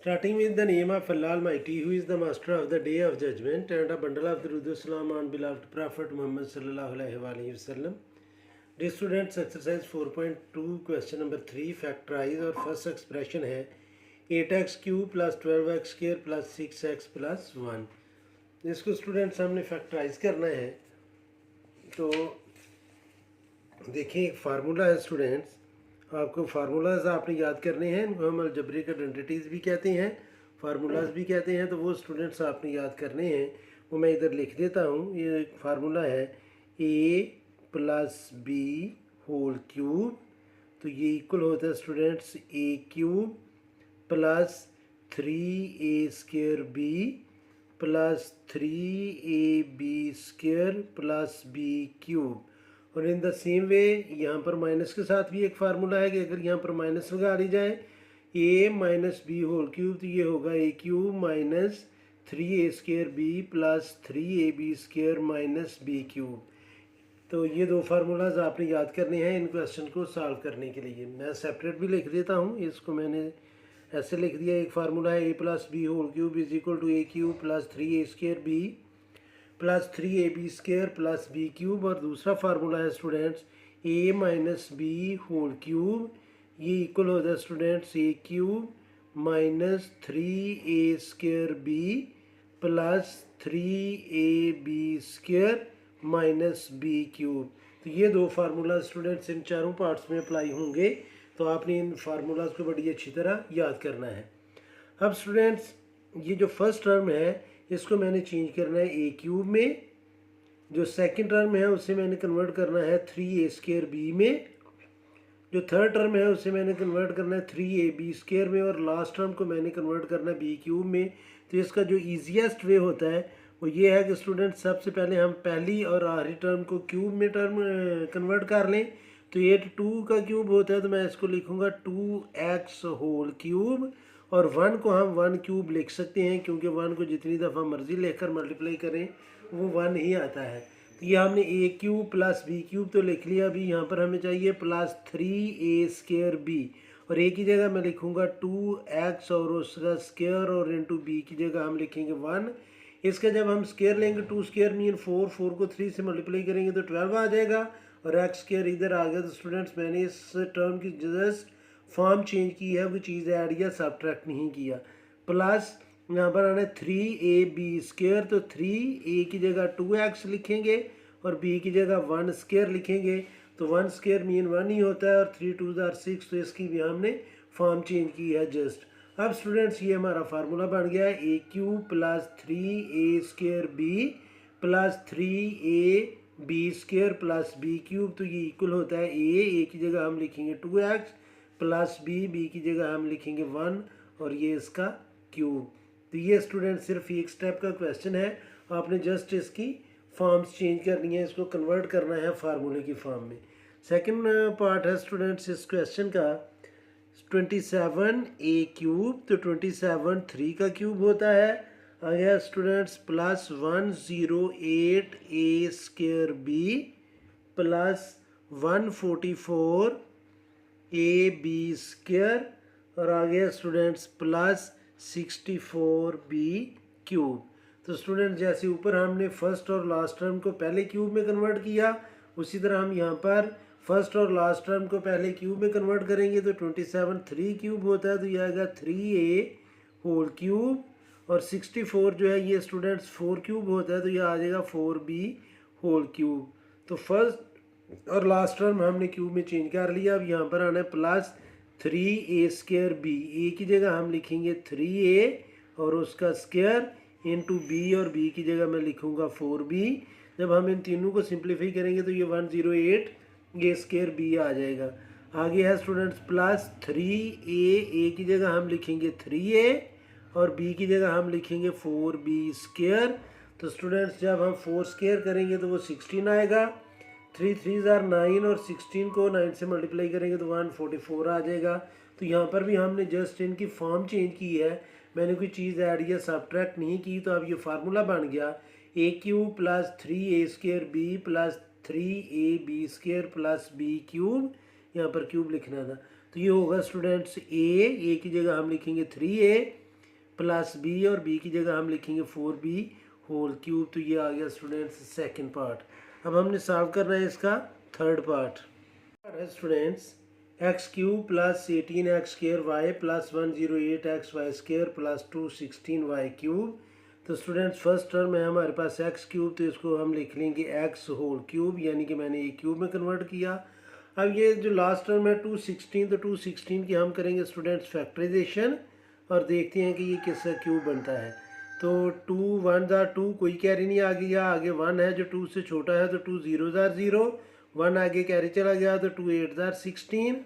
Starting with the name of Allah Almighty, who is the master of the day of judgment, and a bundle of Durud Salam on beloved Prophet Muhammad sallallahu alaihi wasallam. Dear students, exercise 4.2 question number 3 factorize और first expression है 8x cube plus 12x square plus 6x plus 1. इसको students हमने factorise करना है। तो देखिए एक formula है स्टूडेंट्स, आपको फार्मूलाज आपने याद करने हैं, इनको हम अलजब्रिक आइडेंटिटीज़ भी कहते हैं, फार्मूलाज भी कहते हैं। तो वो स्टूडेंट्स आपने याद करने हैं, वो मैं इधर लिख देता हूँ। ये एक फार्मूला है a plus B whole cube, तो ये इक्वल होता है students a cube plus 3a square b plus 3ab square plus b cube. और इन द सेम वे यहाँ पर माइनस के साथ भी एक फार्मूला है कि अगर यहाँ पर माइनस लगा ली जाए a minus B whole cube, तो ये होगा a cube minus 3a square b plus 3ab square minus b cube. तो ये दो फार्मूलाज आपने याद करने हैं इन क्वेश्चन को सॉल्व करने के लिए। मैं सेपरेट भी लिख देता हूँ, इसको मैंने ऐसे लिख दिया। एक फार्मूला है a plus B whole cube is equal to a cube plus 3a square b plus 3ab square plus b cube. और दूसरा फार्मूला है students a minus B whole cube, ये इक्वल होता है students a cube minus 3a square b plus 3ab square minus b cube. तो ये दो formula students in चारों पार्ट्स में अप्लाई होंगे, तो आपने इन फार्मूलाज को बड़ी अच्छी तरह याद करना है। अब स्टूडेंट्स ये जो फर्स्ट टर्म है इसको मैंने चेंज करना है a क्यूब में, जो सेकंड टर्म है उसे मैंने कन्वर्ट करना है 3a स्क्वायर b में, जो थर्ड टर्म है उसे मैंने कन्वर्ट करना है 3ab स्क्वायर में, और लास्ट टर्म को मैंने कन्वर्ट करना है b क्यूब में। तो इसका जो ईजीएस्ट वे होता है वो ये है कि स्टूडेंट सबसे पहले हम पहली और आखिरी टर्म को क्यूब में टर्म कन्वर्ट कर लें। तो ये 2 का क्यूब होता है, तो मैं इसको लिखूँगा 2x होल क्यूब, और 1 को हम 1 क्यूब लिख सकते हैं क्योंकि 1 को जितनी दफ़ा मर्ज़ी लेकर मल्टीप्लाई करें वो 1 ही आता है। तो ये हमने a cube plus b cube तो लिख लिया। अभी यहाँ पर हमें चाहिए प्लस 3a स्क्वायर b, और a की जगह मैं लिखूँगा 2x और उसका स्क्वायर, और इंटू b की जगह हम लिखेंगे 1। इसका जब हम स्क्वायर लेंगे 2 स्क्वायर मीन 4, 4 को 3 से मल्टीप्लाई करेंगे तो 12 आ जाएगा, और x स्क्वायर इधर आ गया। तो स्टूडेंट्स मैंने इस टर्म की जस्ट फॉर्म चेंज की है, कोई चीज़ ऐड या सब्ट्रैक्ट नहीं किया। प्लस यहाँ पर आना 3ab स्क्वायर, तो 3a की जगह 2x लिखेंगे और b की जगह 1 स्क्वायर लिखेंगे। तो 1 स्क्वायर मीन 1 ही होता है, और 3 2 6, तो इसकी भी हमने फॉर्म चेंज की है जस्ट। अब स्टूडेंट्स ये हमारा फार्मूला बन गया है a cube plus 3a square b plus 3ab square plus b cube. तो ये इक्वल होता है a की जगह हम लिखेंगे 2x प्लस b की जगह हम लिखेंगे 1, और ये इसका क्यूब। तो ये स्टूडेंट सिर्फ एक स्टेप का क्वेश्चन है, आपने जस्ट इसकी फॉर्म्स चेंज करनी है, इसको कन्वर्ट करना है फार्मूले की फॉर्म में। सेकंड पार्ट है स्टूडेंट्स इस क्वेश्चन का 27a क्यूब, तो 27 3 का क्यूब होता है। आ गया students plus 108a square b plus 144ab square, और आ गया स्टूडेंट्स प्लस 64b क्यूब। तो स्टूडेंट जैसे ऊपर हमने फर्स्ट और लास्ट टर्म को पहले क्यूब में कन्वर्ट किया, उसी तरह हम यहाँ पर फर्स्ट और लास्ट टर्म को पहले क्यूब में कन्वर्ट करेंगे। तो 27 3 क्यूब होता है, तो ये आएगा 3a होल क्यूब, और 64 जो है ये स्टूडेंट्स 4 क्यूब होता है, तो ये आ जाएगा 4b होल क्यूब। तो फर्स्ट और लास्ट टर्म हमने क्यूब में चेंज कर लिया। अब यहाँ पर आना है plus 3a square b, a की जगह हम लिखेंगे 3a और उसका स्क्वायर इंटू b, और b की जगह मैं लिखूँगा 4b। जब हम इन तीनों को सिंप्लीफाई करेंगे तो ये 108 ये स्क्वायर b आ जाएगा। आगे है स्टूडेंट्स प्लस 3a की जगह हम लिखेंगे 3a और b की जगह हम लिखेंगे 4b स्क्वायर। तो स्टूडेंट्स जब हम 4 स्क्वायर करेंगे तो वो 16 आएगा, 3 3 are 9, और 16 को 9 से मल्टीप्लाई करेंगे तो 144 आ जाएगा। तो यहाँ पर भी हमने जस्ट इनकी फॉर्म चेंज की है, मैंने कोई चीज़ ऐड या सब्ट्रैक्ट नहीं की। तो अब ये फार्मूला बन गया a cube plus 3a square b plus 3ab square plus b cube, यहाँ पर क्यूब लिखना था। तो ये होगा स्टूडेंट्स a की जगह हम लिखेंगे 3a प्लस बी और बी की जगह हम लिखेंगे 4b होल क्यूब। तो ये आ गया स्टूडेंट्स सेकंड पार्ट। अब हमने सॉल्व करना है इसका थर्ड पार्ट है students. X cube plus 18x square Y plus 108x Y square plus 216y cube. तो स्टूडेंट्स फर्स्ट टर्म है हमारे पास एक्स क्यूब, तो इसको हम लिख लेंगे एक्स होल क्यूब, यानी कि मैंने ये क्यूब में कन्वर्ट किया। अब ये जो लास्ट टर्म है 216, तो 216 की हम करेंगे स्टूडेंट्स फैक्टराइजेशन और देखते हैं कि ये किसका क्यूब बनता है। तो 2 1 ज़ार 2, कोई कैरी नहीं आ गया, आगे 1 है जो 2 से छोटा है, तो 2 0 ज़ार 0, 1 आगे कैरी चला गया, तो 2 8 ज़ार 16।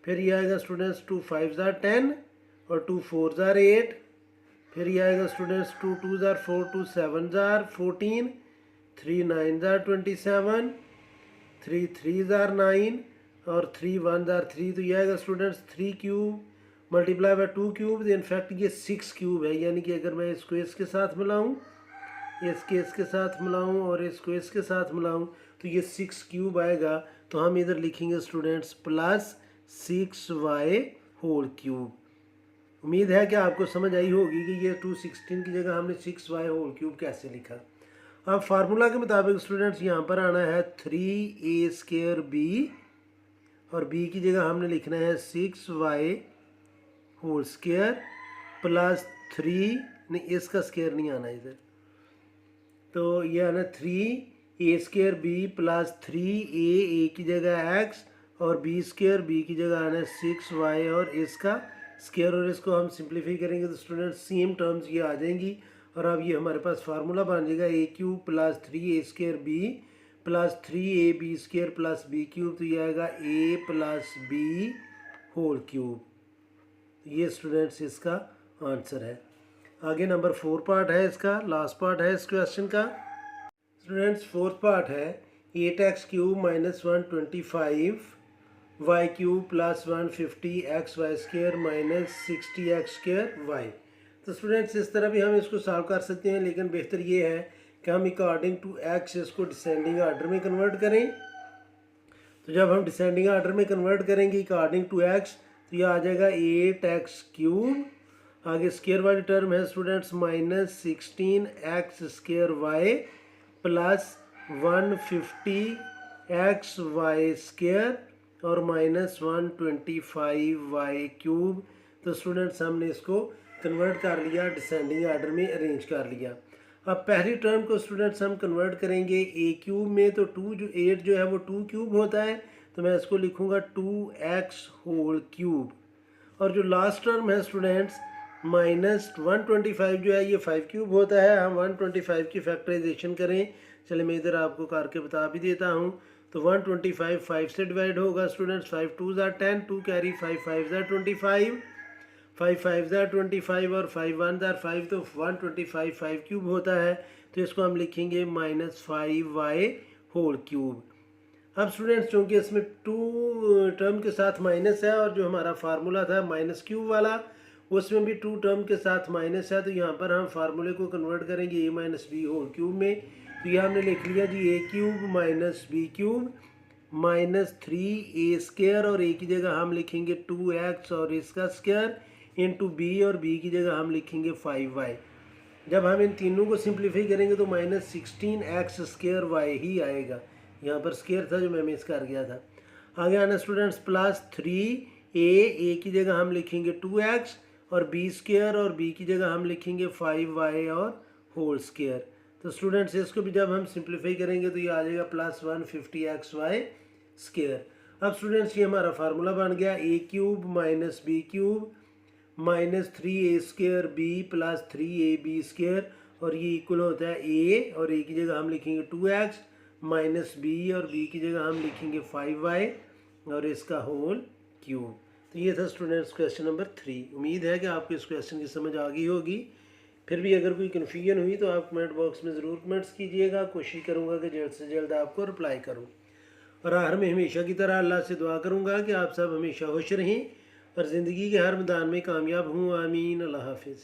फिर ये आएगा स्टूडेंट्स 2 5 ज़ार 10 और 2 4 ज़ार 8। फिर ये आएगा स्टूडेंट्स 2 2 ज़ार 4, 2 7 ज़ार 14, 3 9 ज़ार 27, 3 3 ज़ार 9 और 3 1 ज़ार 3। तो ये आएगा students 3 cube multiply by 2 cube. In fact ये 6 क्यूब है, यानी कि अगर मैं इसको इसके साथ मिलाऊँ, इसके साथ मिलाऊँ और इसको इसके साथ मिलाऊँ, तो ये 6 क्यूब आएगा। तो हम इधर लिखेंगे students plus 6y whole cube. उम्मीद है कि आपको समझ आई होगी कि ये 216 की जगह हमने 6y होल क्यूब कैसे लिखा। अब फार्मूला के मुताबिक स्टूडेंट्स यहाँ पर आना है 3a स्क्र b और b की जगह हमने लिखना है 6y होल स्क्र प्लस 3, नहीं इसका स्क्र नहीं आना इधर, तो ये आना 3a square b plus 3a की जगह x और b स्क्र b की जगह आना है 6y और इसका स्क्वायर, और इसको हम सिंप्लीफाई करेंगे तो स्टूडेंट सेम टर्म्स ये आ जाएंगी। और अब ये हमारे पास फार्मूला बन जाएगा a cube plus 3a square b plus 3ab square plus b cube. तो ये आएगा a plus b whole cube. ये स्टूडेंट्स इसका आंसर है। आगे नंबर 4 पार्ट है इसका, लास्ट पार्ट है इस क्वेश्चन का। स्टूडेंट्स फोर्थ पार्ट है 8x cube minus 125 Y cube plus 150 X Y square minus 60x square Y. तो स्टूडेंट्स इस तरह भी हम इसको सॉल्व कर सकते हैं, लेकिन बेहतर ये है कि हम अकॉर्डिंग टू एक्स इसको डिसेंडिंग आर्डर में कन्वर्ट करें। तो जब हम डिसेंडिंग आर्डर में कन्वर्ट करेंगे अकॉर्डिंग टू एक्स, तो ये आ जाएगा 8x क्यूब, आगे स्क्र वाली टर्म है students minus 16x square Y plus 150 X Y square और माइनस 125y क्यूब। तो स्टूडेंट्स हमने इसको कन्वर्ट कर लिया, डिसेंडिंग आर्डर में अरेंज कर लिया। अब पहली टर्म को स्टूडेंट्स हम कन्वर्ट करेंगे a क्यूब में, तो 8 जो है वो 2 क्यूब होता है, तो मैं इसको लिखूँगा 2x होल क्यूब। और जो लास्ट टर्म है स्टूडेंट्स माइनस 125 जो है ये 5 क्यूब होता है। हम 125 की फैक्टराइजेशन करें, चलिए मैं इधर आपको करके बता भी देता हूँ। तो 125 5 से डिवाइड होगा स्टूडेंट्स, 5 2 ज़ार 10, 2 कैरी 5 5 ज़ार 25, 5 5 ज़ार 25 और 5 1 ज़ार 5, तो 125 5 क्यूब होता है। तो इसको हम लिखेंगे माइनस 5y होल क्यूब। अब स्टूडेंट्स चूँकि इसमें 2 टर्म के साथ माइनस है और जो हमारा फार्मूला था माइनस क्यूब वाला उसमें भी 2 टर्म के साथ माइनस है, तो यहाँ पर हम फार्मूले को कन्वर्ट करेंगे a minus B whole cube में। तो ये हमने लिख लिया जी a cube minus B cube minus 3a square और a की जगह हम लिखेंगे 2x और इसका स्क्र इंटू b और b की जगह हम लिखेंगे 5y। जब हम इन तीनों को सिंप्लीफाई करेंगे तो minus 16x square why he आएगा, यहाँ पर स्क्र था जो मैं मिस कर गया था। आगे आना स्टूडेंट्स प्लस 3a की जगह हम लिखेंगे 2x और b स्क्र और b की जगह हम लिखेंगे 5y और होल स्क्र। तो स्टूडेंट्स इसको भी जब हम सिंप्लीफाई करेंगे तो ये आ जाएगा प्लस 150 XY स्क्र। अब स्टूडेंट्स ये हमारा फार्मूला बन गया a cube minus B cube minus 3a square b plus 3ab square और ये इक्वल होता है a और a की जगह हम लिखेंगे 2x माइनस b और b की जगह हम लिखेंगे 5y और इसका होल क्यूब। तो ये था स्टूडेंट्स क्वेश्चन नंबर 3। उम्मीद है कि आपको इस क्वेश्चन की समझ आ गई होगी। फिर भी अगर कोई कन्फ्यूजन हुई तो आप कमेंट बॉक्स में ज़रूर कमेंट्स कीजिएगा, कोशिश करूँगा कि जल्द से जल्द आपको रिप्लाई करूँ। और आखिर में हमेशा की तरह अल्लाह से दुआ करूँगा कि आप सब हमेशा खुश रहें और ज़िंदगी के हर मैदान में कामयाब हों। आमीन। अल्लाह हाफिज़।